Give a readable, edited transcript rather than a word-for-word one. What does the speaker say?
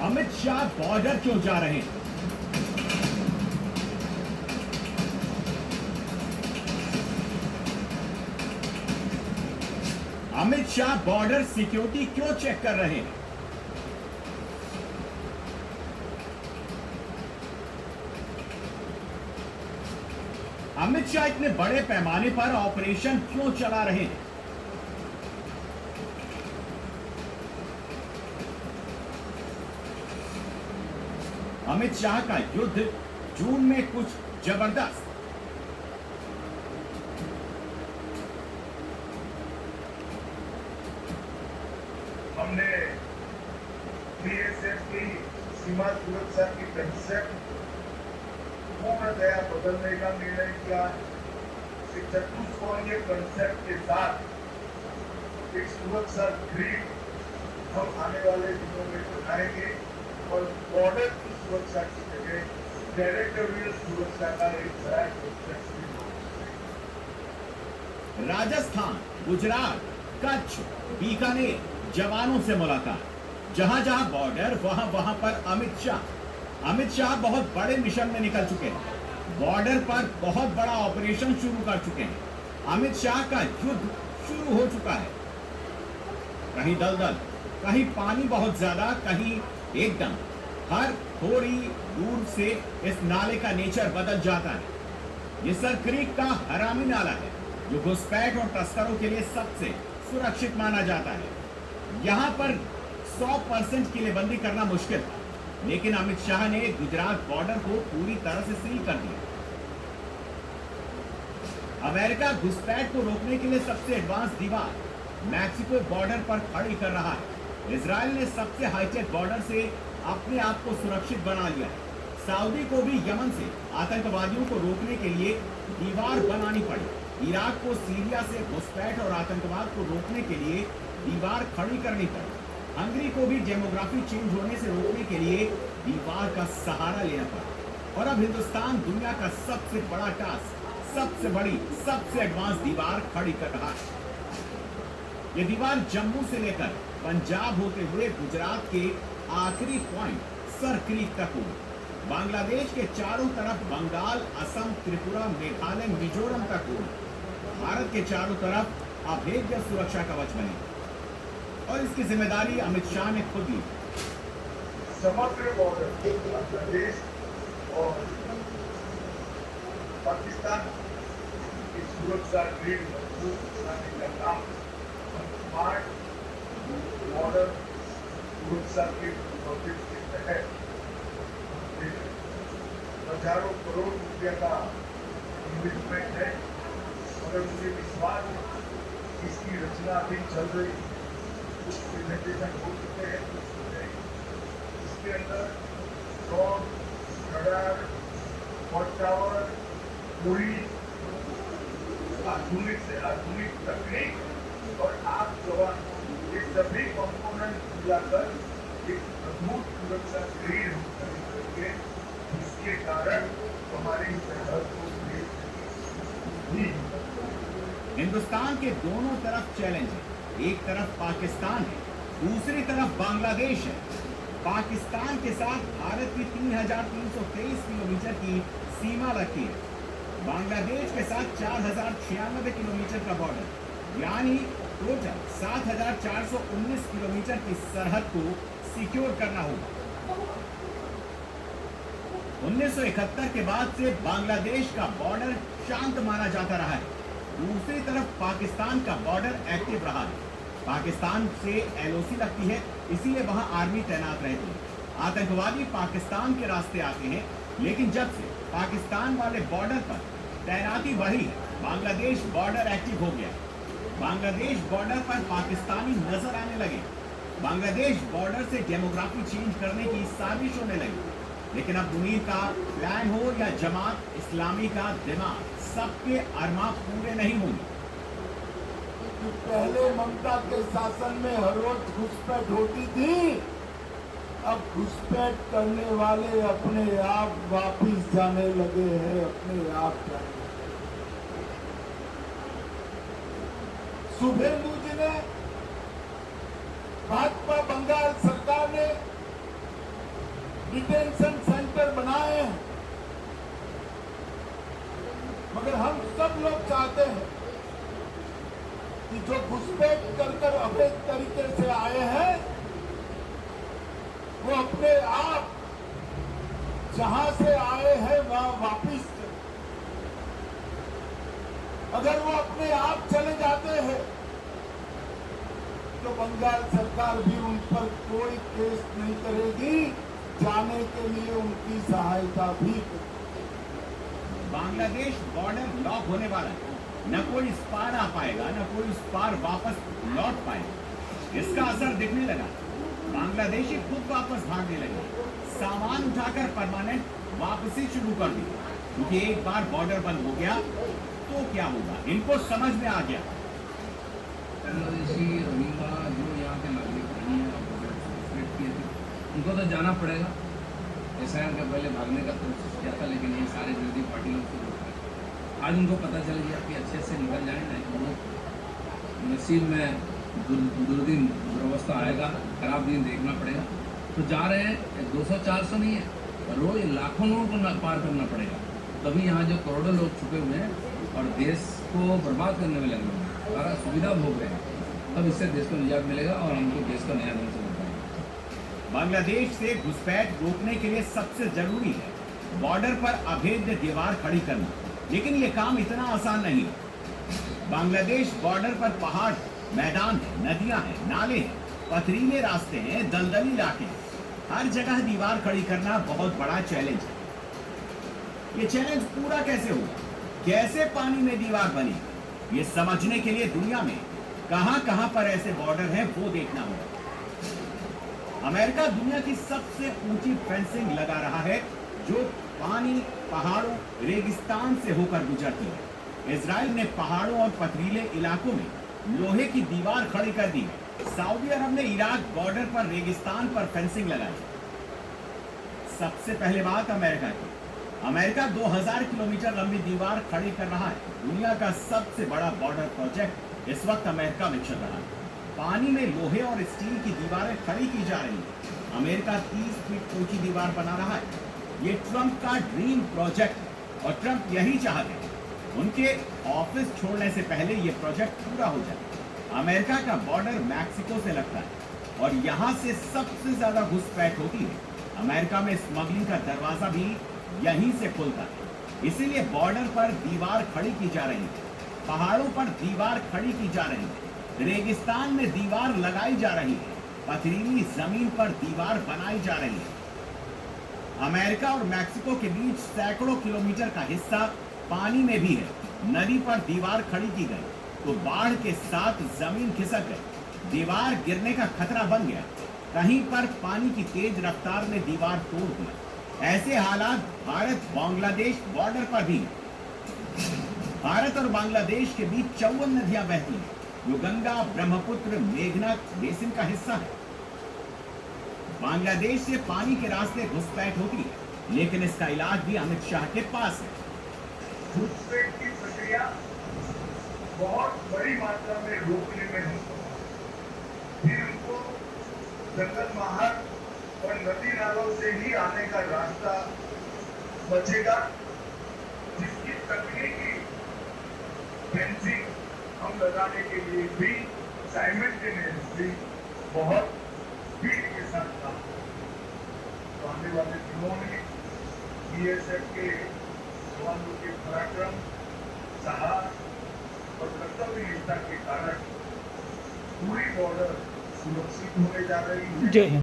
Amit Shah border क्यों जा रहे हैं? अमित शाह बॉर्डर सिक्योरिटी क्यों चेक कर रहे हैं? अमित शाह इतने बड़े पैमाने पर ऑपरेशन क्यों चला रहे हैं? अमित शाह का युद्ध जून में कुछ जबरदस्त। हमने बीएसएफ की सीमा सुरक्षा की कंसेप्ट पूर्णतया बदलने का निर्णय किया। चतुष्कोणीय कंसेप्ट के साथ एक सुरक्षा ग्रिड हम आने वाले दिनों में बनाएंगे और बॉर्डर की सुरक्षा की जगह टेरिटोरियल सुरक्षा का एक नया कंसेप्ट भी। राजस्थान, गुजरात, कच्छ, बीकानेर जवानों से मुलाकात। जहां जहां बॉर्डर वहां पर अमित शाह बहुत बड़े मिशन में निकल चुके हैं। बॉर्डर पर बहुत बड़ा ऑपरेशन शुरू कर चुके हैं। अमित शाह का युद्ध शुरू हो चुका है। कहीं दलदल, कहीं पानी बहुत ज्यादा, कहीं एकदम। हर थोड़ी दूर से इस नाले का नेचर बदल जाता है। ये सर क्रीक का हरामी नाला है जो घुसपैठ और तस्करों के लिए सबसे सुरक्षित माना जाता है। यहाँ पर 100% किलेबंदी करना मुश्किल था, लेकिन अमित शाह ने गुजरात बॉर्डर को पूरी तरह से सील कर दिया। अमेरिका घुसपैठ को रोकने के लिए सबसे एडवांस दीवार मैक्सिको बॉर्डर पर खड़ी कर रहा है। इजराइल ने सबसे हाईटेक बॉर्डर से अपने आप को सुरक्षित बना लिया है। सऊदी को भी यमन से आतंकवादियों को रोकने के लिए दीवार बनानी पड़ी। इराक को सीरिया से घुसपैठ और आतंकवाद को रोकने के लिए दीवार खड़ी करनी पड़ी। हंगरी को भी डेमोग्राफी चेंज होने से रोकने के लिए दीवार का सहारा लेना पड़ा। और अब हिंदुस्तान दुनिया का सबसे बड़ा टास्क, सबसे बड़ी, सबसे एडवांस दीवार खड़ी कर रहा है। ये दीवार जम्मू से लेकर पंजाब होते हुए गुजरात के आखिरी पॉइंट सर क्रीक तक होगी। बांग्लादेश के चारों तरफ बंगाल, असम, त्रिपुरा, मेघालय, मिजोरम तक होगी। भारत के चारों तरफ अभेद्य सुरक्षा कवच बनेगा और इसकी जिम्मेदारी अमित शाह ने खुद ली। समग्र बॉर्डर बांग्लादेश और पाकिस्तान की सुरक्षा ग्रिड मजबूत बनाने का काम स्मार्ट बॉर्डर सुरक्षा के प्रोजेक्ट के तहत हजारों करोड़ रुपये का इन्वेस्टमेंट है और मुझे विश्वास है इसकी रचना अभी चल रही है। कुछ प्रेजेंटेशन हो चुके हैं, इसके अंदर ड्रोन, रडार, वॉच टावर, पूरी आधुनिक से आधुनिक तकनीक और आग जवान, ये सभी कंपोनेंट मिलाकर एक अद्भुत सुरक्षा ग्रिड करेंगे, जिसके कारण हमारी सरहद को भी। हिंदुस्तान के दोनों तरफ चैलेंज है। एक तरफ पाकिस्तान है, दूसरी तरफ बांग्लादेश है। पाकिस्तान के साथ भारत की 3,323 किलोमीटर की सीमा लगती है। बांग्लादेश के साथ 4,096 किलोमीटर का बॉर्डर, यानी टोटल 7,419 किलोमीटर की सरहद को सिक्योर करना होगा। 1971 के बाद से बांग्लादेश का बॉर्डर शांत माना जाता रहा है। दूसरी तरफ पाकिस्तान का बॉर्डर एक्टिव रहा है। पाकिस्तान से एलओसी लगती है, इसीलिए वहां आर्मी तैनात रहती है। आतंकवादी पाकिस्तान के रास्ते आते हैं, लेकिन जब से पाकिस्तान वाले बॉर्डर पर तैनाती बढ़ी है, बांग्लादेश बॉर्डर एक्टिव हो गया। बांग्लादेश बॉर्डर पर पाकिस्तानी नजर आने लगे। बांग्लादेश बॉर्डर से डेमोग्राफी चेंज करने की साजिश होने लगी। लेकिन अब मुनीर का प्लान हो या जमात इस्लामी का दिमाग, सबके अरमा पूरे नहीं होंगे। पहले ममता के शासन में हर रोज घुसपैठ होती थी, अब घुसपैठ करने वाले अपने आप वापिस जाने लगे हैं, अपने आप जाने लगे। शुभेंदु जी ने, भाजपा बंगाल सरकार ने डिटेंशन सेंटर बनाए हैं, मगर हम सब लोग चाहते हैं कि जो घुसपैठ कर अवैध तरीके से आए हैं वो अपने आप जहां से आए हैं वहां वापिस चले। अगर वो अपने आप चले जाते हैं तो बंगाल सरकार भी उन पर कोई केस नहीं करेगी, जाने के लिए उनकी सहायता भी करेगी। बांग्लादेश बॉर्डर लॉक होने वाला है, न कोई इस पार आ पाएगा, न कोई उस पार वापस लौट पाएगा। इसका असर दिखने लगा, बांग्लादेशी खुद वापस भागने लगे, सामान उठाकर परमानेंट वापसी शुरू कर दी, क्योंकि एक बार बॉर्डर बंद हो गया तो क्या होगा इनको समझ में आ गया। बांग्लादेशी रोहिंग्या जो यहाँ के नागरिक नहीं है और सेलेक्ट किए थे, उनको तो जाना पड़ेगा। SIR का पहले भागने का कोशिश किया था, लेकिन ये सारे विरोधी पार्टी लोग से रोक रहे। आज उनको पता चल गया कि अच्छे से निकल जाए, नहीं तो नसीब में दुर्दिन दुर्वस्था आएगा, खराब दिन देखना पड़ेगा। तो जा रहे हैं, 200-400 नहीं है, रोज लाखों लोगों को पार करना पड़ेगा। तभी यहाँ जो करोड़ों लोग छुपे हुए हैं और देश को बर्बाद करने में लगे हुए हैं, सारा सुविधा भोग रहे हैं, तब इससे देश को निजात मिलेगा और हमको देश का नया ढंग से मिलेगा। बांग्लादेश से घुसपैठ रोकने के लिए सबसे जरूरी है बॉर्डर पर अभेद्य दीवार खड़ी करना, लेकिन ये काम इतना आसान नहीं है। बांग्लादेश बॉर्डर पर पहाड़, मैदान है, नदियां हैं, नाले हैं, पथरीले रास्ते हैं, दलदली इलाके हैं, हर जगह दीवार खड़ी करना बहुत बड़ा चैलेंज है। ये चैलेंज पूरा कैसे होगा, कैसे पानी में दीवार बनी, ये समझने के लिए दुनिया में कहां-कहां पर ऐसे बॉर्डर हैं वो देखना होगा। अमेरिका दुनिया की सबसे ऊंची फेंसिंग लगा रहा है, जो पानी, पहाड़ों, रेगिस्तान से होकर गुजरती है। इजराइल ने पहाड़ों और पथरीले इलाकों में लोहे की दीवार खड़ी कर दी है। सऊदी अरब ने इराक बॉर्डर पर रेगिस्तान पर फेंसिंग लगाई। सबसे पहले बात अमेरिका की। अमेरिका 2000 किलोमीटर लंबी दीवार खड़ी कर रहा है। दुनिया का सबसे बड़ा बॉर्डर प्रोजेक्ट इस वक्त अमेरिका में चल रहा है। पानी में लोहे और स्टील की दीवारें खड़ी की जा रही हैं। अमेरिका 30 फीट ऊंची दीवार बना रहा है। ये ट्रंप का ड्रीम प्रोजेक्ट, और ट्रंप यही चाहते हैं उनके ऑफिस छोड़ने से पहले ये प्रोजेक्ट पूरा हो जाए। अमेरिका का बॉर्डर मैक्सिको से लगता है और यहाँ से सबसे ज्यादा घुसपैठ होती है। अमेरिका में स्मगलिंग का दरवाजा भी यहीं से खुलता है। इसीलिए बॉर्डर पर दीवार खड़ी की जा रही है, पहाड़ों पर दीवार खड़ी की जा रही है, रेगिस्तान में दीवार लगाई जा रही है, पथरीली जमीन पर दीवार बनाई जा रही है। अमेरिका और मैक्सिको के बीच सैकड़ों किलोमीटर का हिस्सा पानी में भी है। नदी पर दीवार खड़ी की गई तो बाढ़ के साथ जमीन खिसक गई, दीवार गिरने का खतरा बन गया। कहीं पर पानी की तेज रफ्तार ने दीवार तोड़ दी। ऐसे हालात भारत बांग्लादेश बॉर्डर पर भी। भारत और बांग्लादेश के बीच 54 नदियां बहती हैं, जो गंगा, ब्रह्मपुत्र, मेघना बेसिन का हिस्सा है। बांग्लादेश से पानी के रास्ते घुसपैठ होती है, लेकिन इसका इलाज भी अमित शाह के पास है। घुसपैठ की प्रक्रिया बहुत बड़ी मात्रा में रोकने में है। फिर उनको जंगल मार्ग और नदी नालों से ही आने का रास्ता बचेगा, जिसकी तकनीकी फेंसिंग हम लगाने के लिए भी साइमल्टेनियसली बहुत स्पीड के साथ काम। तो आने वाले दिनों में BSF के जवानों के पराक्रम, साहस और कर्तव्यनिष्ठा के कारण पूरी बॉर्डर सुरक्षित होने जा रही है।